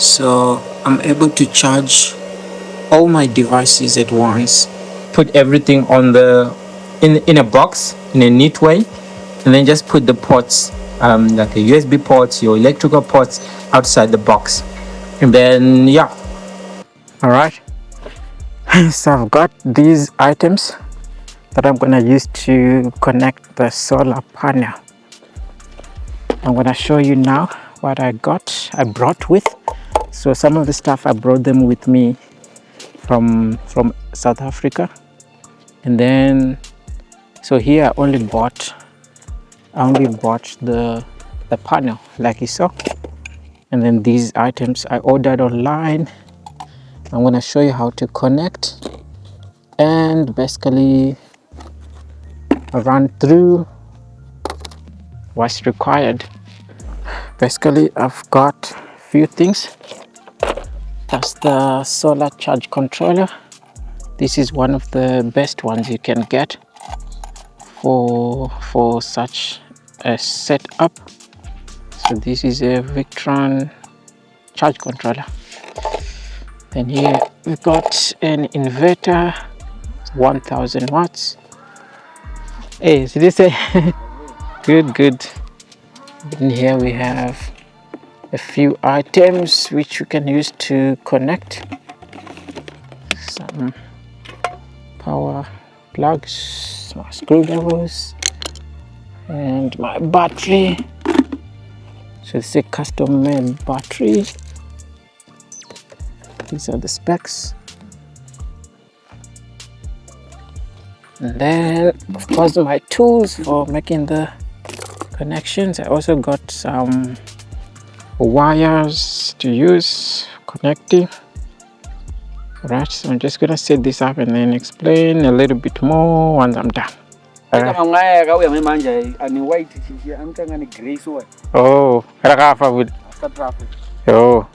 so I'm able to charge all my devices at once, put everything on the in a box in a neat way, and then just put the ports, like a USB ports, your electrical ports outside the box, and then yeah. All right. So I've got these items that I'm gonna use to connect the solar panel. I'm gonna show you now what I brought with. So some of the stuff I brought them with me from South Africa, and then so here I only bought the panel like you saw, and then these items I ordered online. I'm gonna show you how to connect and basically run through what's required. Basically, I've got a few things. That's the solar charge controller. This is one of the best ones you can get for such a setup. So this is a Victron charge controller. Then here we've got an inverter, 1000 watts. Hey, so this is good. In here we have a few items which you can use to connect. Some power plugs, my screwdrivers, and my battery. So it's a custom made battery. These are the specs. And then of course my tools for making the connections. I also got some wires to use connecting. Alright, so I'm just gonna set this up and then explain a little bit more once I'm done. Alright. Oh, oh.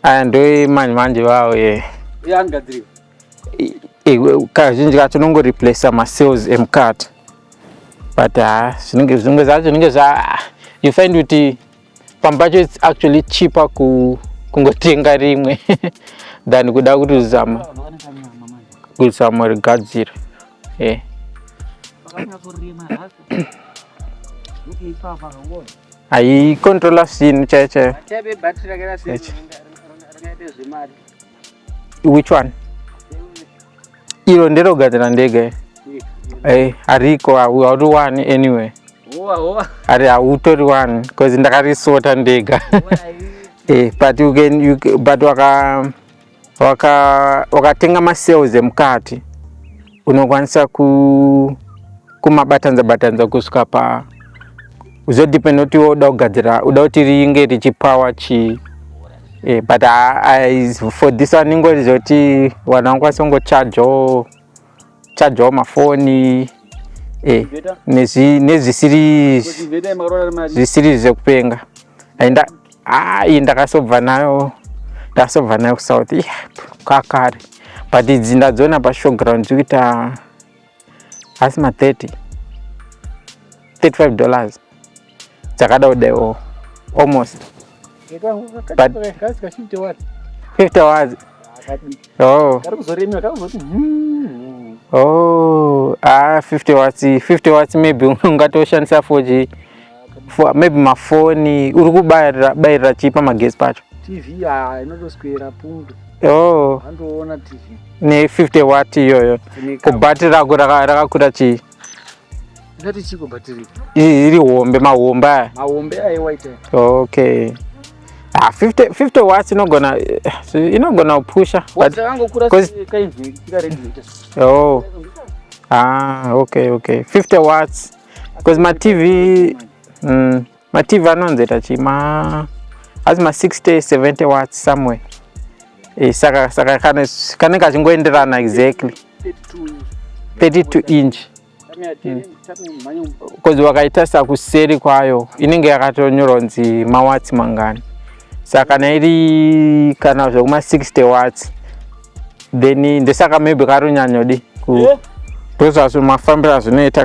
And we manje wao kazhinji kacho nongo replace my cells mcart, but you find kuti pambacho it's actually cheaper kungotenga rimwe than kuda kutuzama rigadzira. I controller scene chacha. Which one? Iro ndero gadzira ndege. Ariko auri one anyway. Ari autori one because ndakarisota ndega. But you can but wakatenga ma cells emukati unokwanisa kumabatanza kusvika pa uzodepend kuti uda kugadzira uda kuti ringe richipower chi. But for this one ingori zoti wanakwanisa charge mafoni nezvisiri zvekupenga. Ndakasobva nayo kusouth kakare, but idzi ndadziona pashowground dzikuita asi $35 dzakada kudaiwo almost, but 50 watts. Oh, 50 watts maybe ungatoshandisa for maybe mafoni uri kubayirira chipa magesi pacho. TV inotoswera pundu. Oh, andoona TV ne 50 watt iyoyo kubattery rako rakakura chi ngati chiko battery iri mahombe aiwaita. Okay. 50 watts inogona kupusha but oh, okay 50 watts because my TV anonzeta chima as my 60-70 watts somewhere. Saka kana kachingoenderana exactly 32 inch. Because wakaita sakuseri kwayo inenge yakatonyorwa kunzi mawatts mangani. Saka nairi kana zvekuma 60 watts then ndesaka maybe karonyanyodi ndozvazo mafambira zvinoita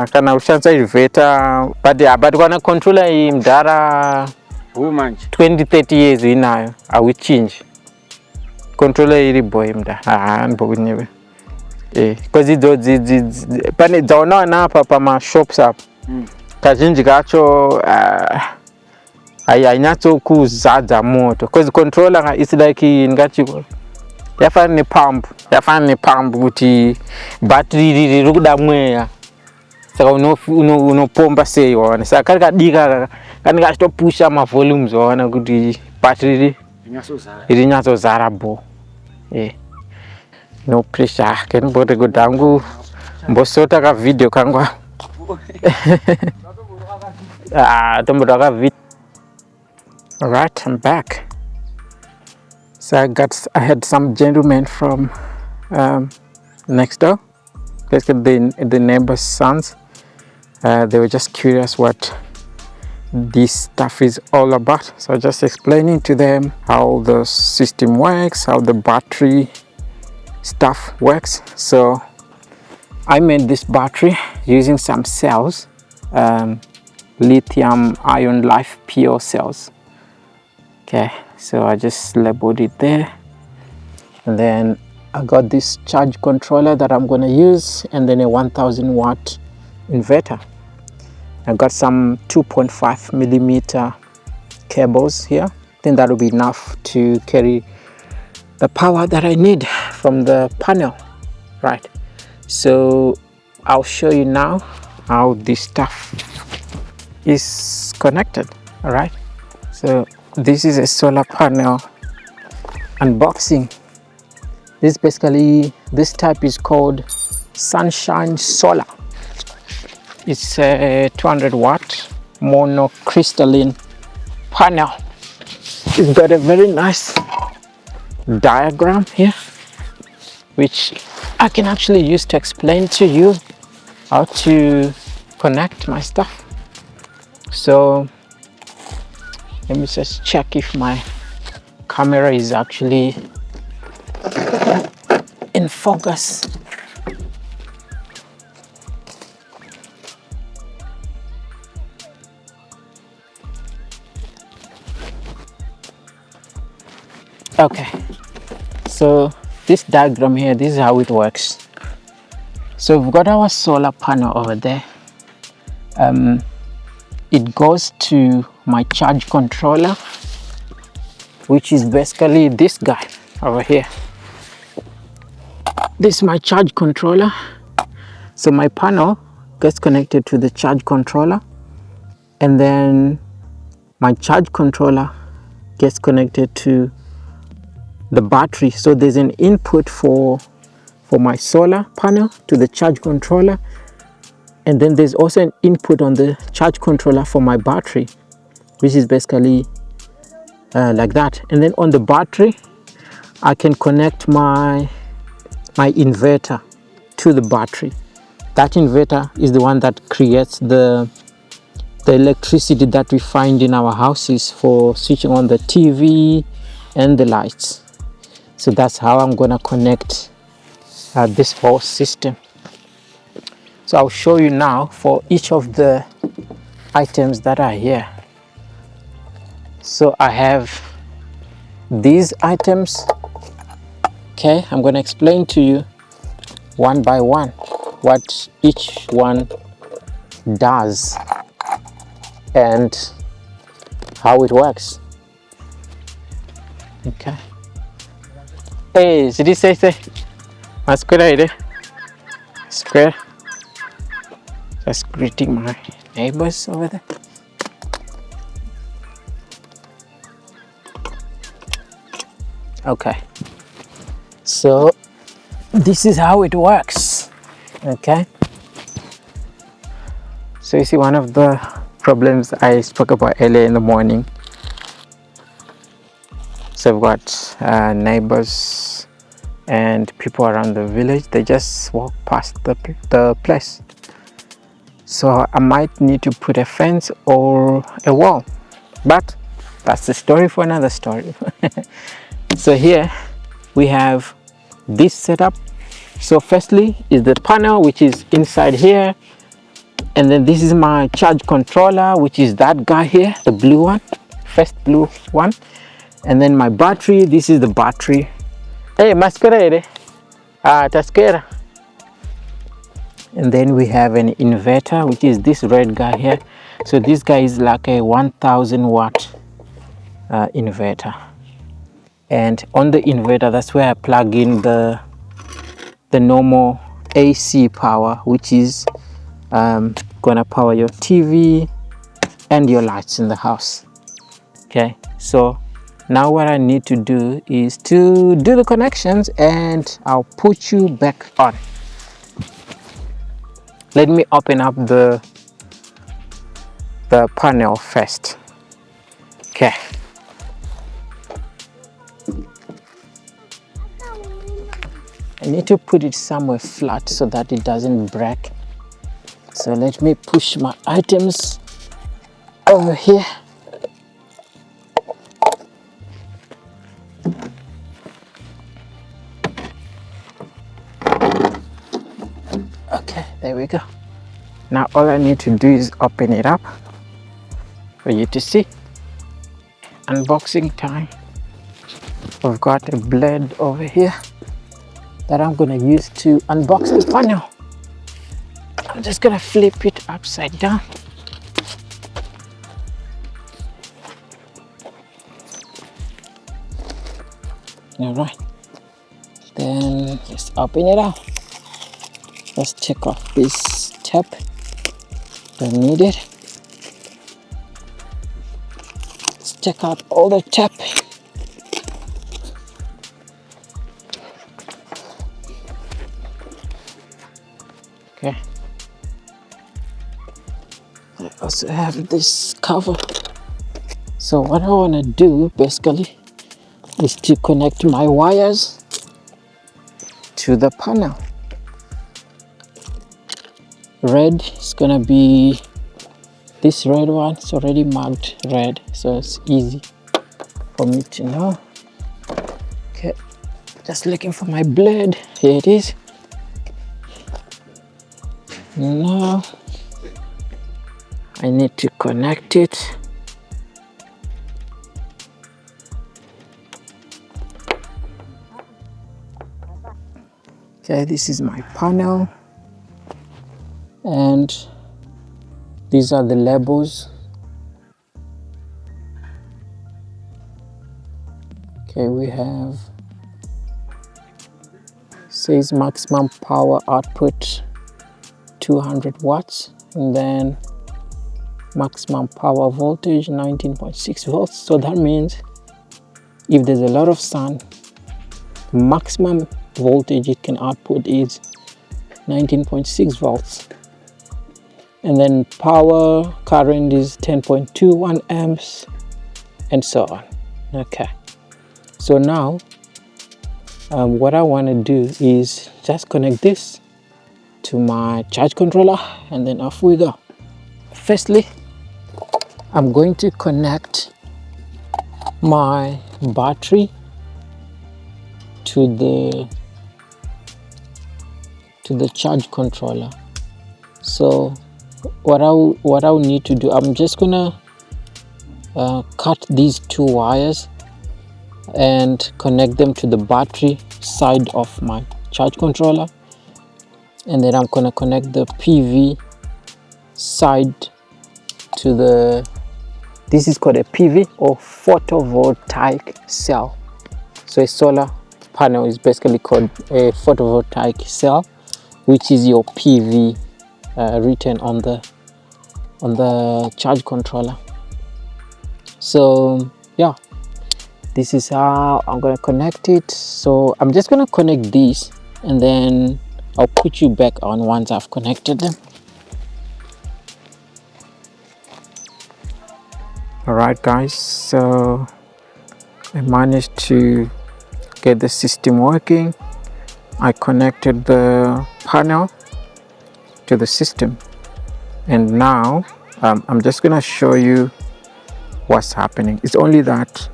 kana ushandisa inverter but kana controller iyi mudhara manje 20-30 years inayo awuchinji controller iri boy mda ndibonyewe because idzo pane dzaona apa pama shops apa kazhinji kacho ainyatso kuzadza moto because controller is like ngati yafana nepump kuti battery riri kuda mweya saka unopomba sei waona saka kari kadika kani kachitopusha mavolumes waona kuti battery iri nyatsozara bo no pressure kenibode kudangu mbosota ka video kangwa tomboda ka video. All right, I'm back. So I had some gentlemen from next door, basically the neighbor's sons. They were just curious what this stuff is all about. So just explaining to them how the system works, how the battery stuff works. So I made this battery using some cells, lithium ion life pure cells. Okay, so I just labeled it there, and then I got this charge controller that I'm going to use, and then a 1000 watt inverter. I got some 2.5 millimeter cables here. I think that will be enough to carry the power that I need from the panel, right? So I'll show you now how this stuff is connected. All right, so this is a solar panel unboxing. This type is called Sunshine Solar. It's a 200 watt monocrystalline panel. It's got a very nice diagram here, which I can actually use to explain to you how to connect my stuff. So let me just check if my camera is actually in focus. Okay, so this diagram here, this is how it works. So we've got our solar panel over there. It goes to my charge controller, which is basically this guy over here. This is my charge controller. So my panel gets connected to the charge controller, and then my charge controller gets connected to the battery. So there's an input for my solar panel to the charge controller, and then there's also an input on the charge controller for my battery, which is basically like that. And then on the battery I can connect my inverter to the battery. That inverter is the one that creates the electricity that we find in our houses for switching on the TV and the lights. So that's how I'm gonna connect this whole system. So I'll show you now for each of the items that are here. So I have these items. Okay, I'm going to explain to you one by one what each one does and how it works. Okay. Hey, did you say? My square idea? Square. Just greeting my neighbors over there. Okay, so this is how it works. Okay, so you see, one of the problems I spoke about earlier in the morning. So I've got neighbors and people around the village. They just walk past the place. So I might need to put a fence or a wall, but that's the story for another story. So here we have this setup. So firstly is the panel, which is inside here, and then this is my charge controller, which is that guy here, the blue one. first blue one. And then my battery, this is the battery. Hey, masquerade. Tasquera. And then we have an inverter, which is this red guy here. So this guy is like a 1000 watt inverter. And on the inverter, that's where I plug in the normal AC power, which is gonna power your TV and your lights in the house. Okay, so now what I need to do is to do the connections, and I'll put you back on. Let me open up the panel first. Okay. I need to put it somewhere flat so that it doesn't break. So let me push my items over here. Okay, there we go. Now all I need to do is open it up for you to see. Unboxing time. I've got a blade over here that I'm gonna use to unbox the panel. I'm just gonna flip it upside down. All right, then let's open it up. Let's take off this tape, don't need it. Let's take out all the tape. Okay. I also have this cover. So what I want to do basically is to connect my wires to the panel. Red is gonna be this red one. It's already marked red, so it's easy for me to know. Okay, just looking for my blade. Here it is. Now I need to connect it. Okay, this is my panel, and these are the labels. Okay, we have, says maximum power output 200 watts, and then maximum power voltage 19.6 volts. So that means if there's a lot of sun, maximum voltage it can output is 19.6 volts. And then power current is 10.21 amps, and so on. Okay, so now what I want to do is just connect this to my charge controller, and then off we go. Firstly, I'm going to connect my battery to the charge controller. So what I'll need to do, I'm just gonna cut these two wires and connect them to the battery side of my charge controller, and then I'm gonna connect the PV side to the, this is called a PV or photovoltaic cell. So a solar panel is basically called a photovoltaic cell, which is your PV written on the charge controller. So yeah, this is how I'm gonna connect it. So I'm just gonna connect these, and then I'll put you back on once I've connected them. Alright guys, so I managed to get the system working. I connected the panel to the system, and now I'm just gonna show you what's happening. It's only that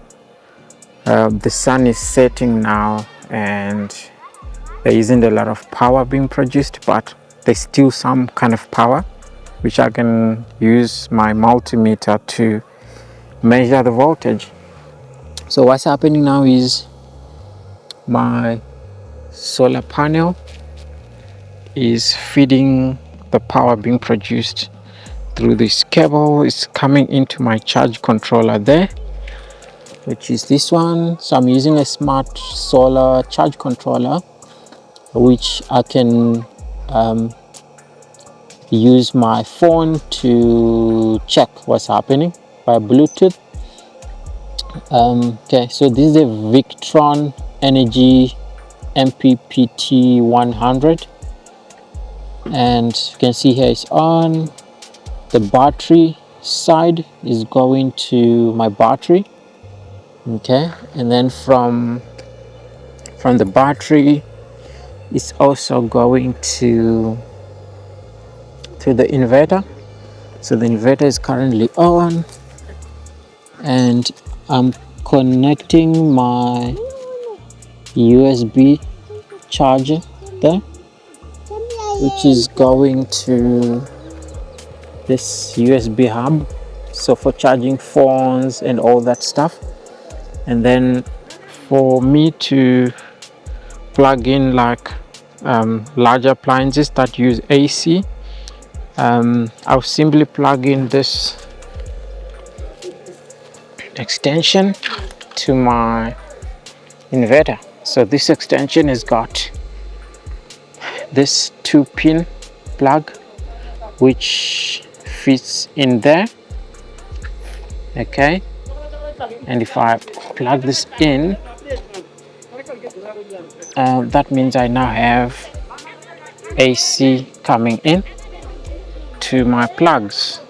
the sun is setting now and there isn't a lot of power being produced, but there's still some kind of power which I can use my multimeter to measure the voltage. So what's happening now is my solar panel is feeding the power being produced through this cable. Is coming into my charge controller there, which is this one. So I'm using a smart solar charge controller, which I can use my phone to check what's happening by Bluetooth. Okay, so this is a Victron Energy MPPT 100, and you can see here it's on. The battery side is going to my battery. Okay, and then from the battery it's also going to the inverter. So the inverter is currently on, and I'm connecting my USB charger there, which is going to this USB hub, so for charging phones and all that stuff. And then for me to plug in like large appliances that use AC, I'll simply plug in this extension to my inverter. So this extension has got this 2-pin plug which fits in there. Okay, and if I plug this in, that means I now have AC coming in to my plugs.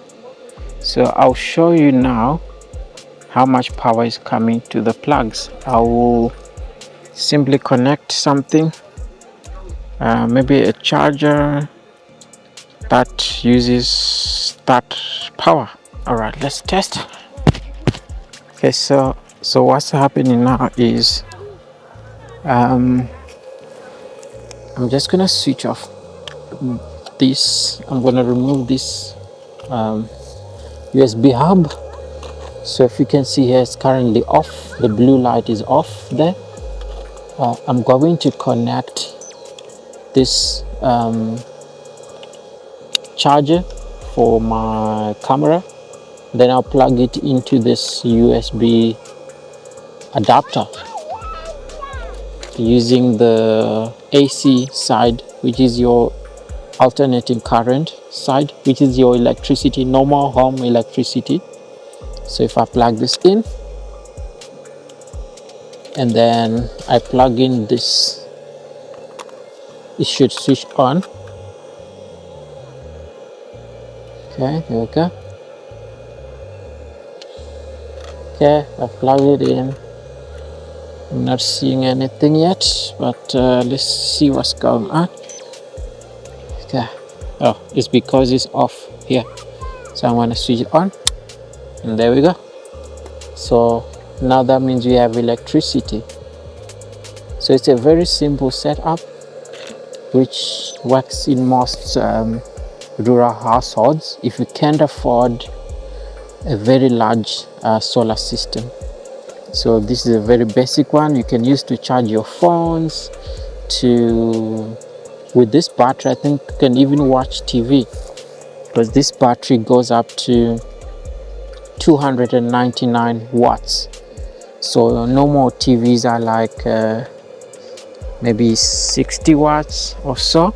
So I'll show you now how much power is coming to the plugs. I will simply connect something, maybe a charger that uses that power. All right, let's test. Okay, so what's happening now is I'm just gonna switch off this. I'm gonna remove this USB hub. So if you can see here, it's currently off. The blue light is off there. I'm going to connect this charger for my camera. Then I'll plug it into this USB adapter using the AC side, which is your alternating current side, which is your electricity, normal home electricity. So if I plug this in and then I plug in this, it should switch on. Okay, there we go. Okay, I plug it in. I'm not seeing anything yet, but let's see what's going on. Okay, oh, it's because it's off here. So I'm gonna switch it on, and there we go. So now that means we have electricity. So it's a very simple setup which works in most rural households if you can't afford a very large solar system. So this is a very basic one you can use to charge your phones. With this battery, I think you can even watch TV, because this battery goes up to 299 watts. So normal TVs are like maybe 60 watts or so.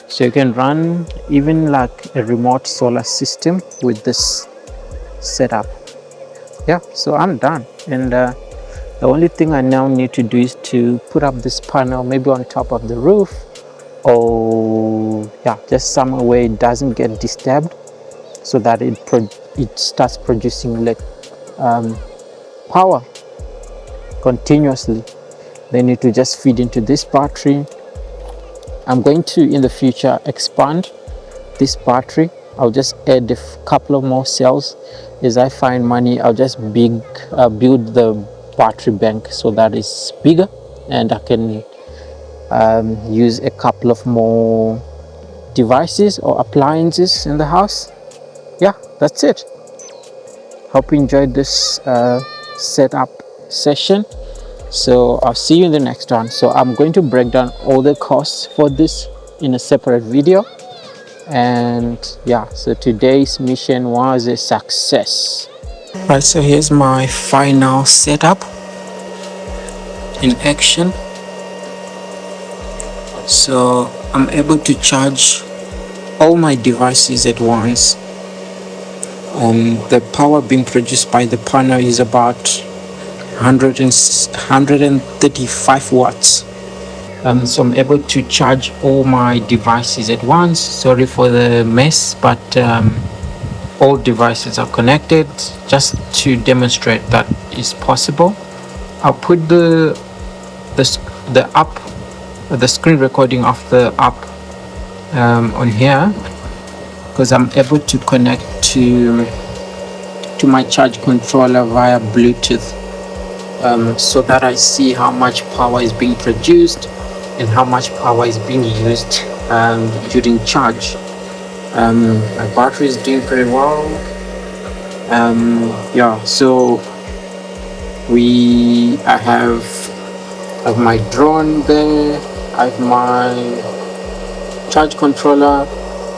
So you can run even like a remote solar system with this setup. Yeah, so I'm done, and the only thing I now need to do is to put up this panel maybe on top of the roof, or yeah, just somewhere where it doesn't get disturbed, so that it starts producing power continuously. Then it will just feed into this battery. I'm going to in the future expand this battery. I'll just add a couple of more cells. As I find money, I'll just build the battery bank so that it's bigger, and I can use a couple of more devices or appliances in the house. Yeah, that's it. Hope you enjoyed this setup session. So I'll see you in the next one. So I'm going to break down all the costs for this in a separate video. And yeah, so today's mission was a success. Right, so here's my final setup in action. So I'm able to charge all my devices at once. The power being produced by the panel is about 135 watts. So I'm able to charge all my devices at once. Sorry for the mess, but all devices are connected, just to demonstrate that is possible. I'll put the app, the screen recording of the app on here, because I'm able to connect to my charge controller via Bluetooth, so that I see how much power is being produced and how much power is being used during charge. My battery is doing pretty well. Yeah, so I have my drone there, I have my charge controller,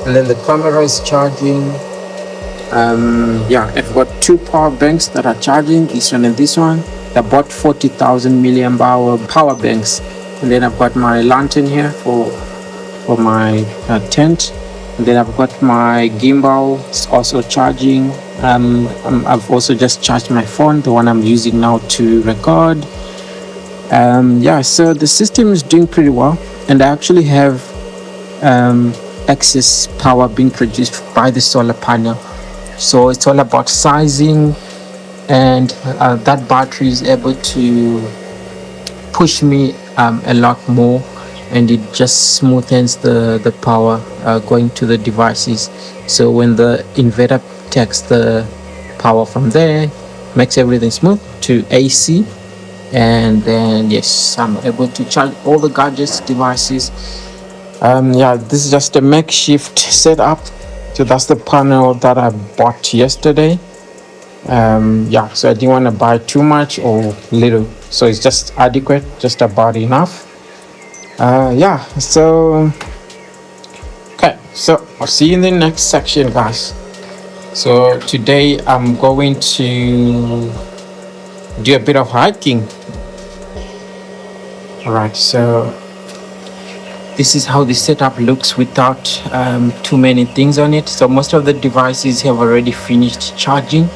and then the camera is charging. Yeah, I've got two power banks that are charging, this one and this one. They're about 40,000 milliamp hour power banks. And then I've got my lantern here for my tent. And then I've got my gimbal, it's also charging. I've also just charged my phone, the one I'm using now to record. Yeah, so the system is doing pretty well, and I actually have excess power being produced by the solar panel. So it's all about sizing, and that battery is able to push me a lot more, and it just smoothens the power going to the devices. So when the inverter takes the power from there, makes everything smooth to AC, and then yes, I'm able to charge all the gadgets, devices. Yeah, this is just a makeshift setup. So that's the panel that I bought yesterday. Yeah, so I didn't want to buy too much or little, so it's just adequate, just about enough. Yeah, so okay, so I'll see you in the next section, guys. So today I'm going to do a bit of hiking. All right, so this is how the setup looks without too many things on it. So most of the devices have already finished charging.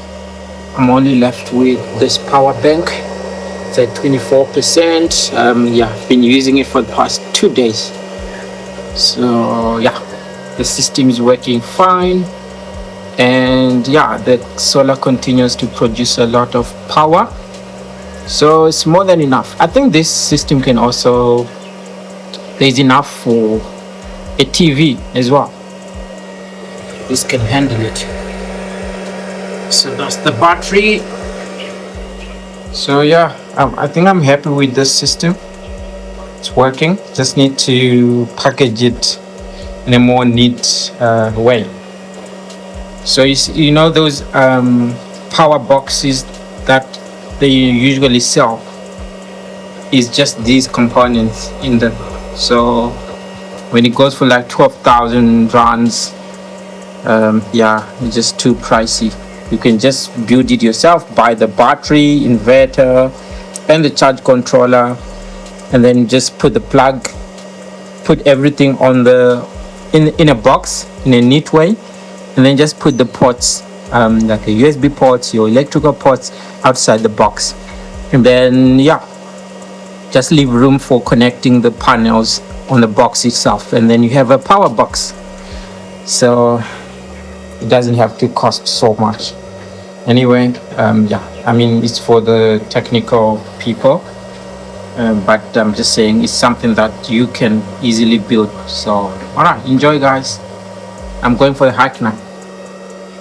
I'm only left with this power bank. It's at 24%. Yeah, I've been using it for the past 2 days. So yeah, the system is working fine. And yeah, the solar continues to produce a lot of power. So it's more than enough. I think this system can also, there's enough for a TV as well. This can handle it. So that's the battery. So yeah, I think I'm happy with this system. It's working. Just need to package it in a more neat way. So you know those power boxes that they usually sell, is just these components in them. So when it goes for like 12,000 rands, yeah, it's just too pricey. You can just build it yourself, buy the battery, inverter, and the charge controller, and then just put the plug, put everything on in a box in a neat way, and then just put the ports, like the USB ports, your electrical ports outside the box, and then yeah, just leave room for connecting the panels on the box itself, and then you have a power box. So it doesn't have to cost so much. Anyway, yeah, I mean, it's for the technical people, but I'm just saying it's something that you can easily build. So all right, enjoy, guys. I'm going for a hike now.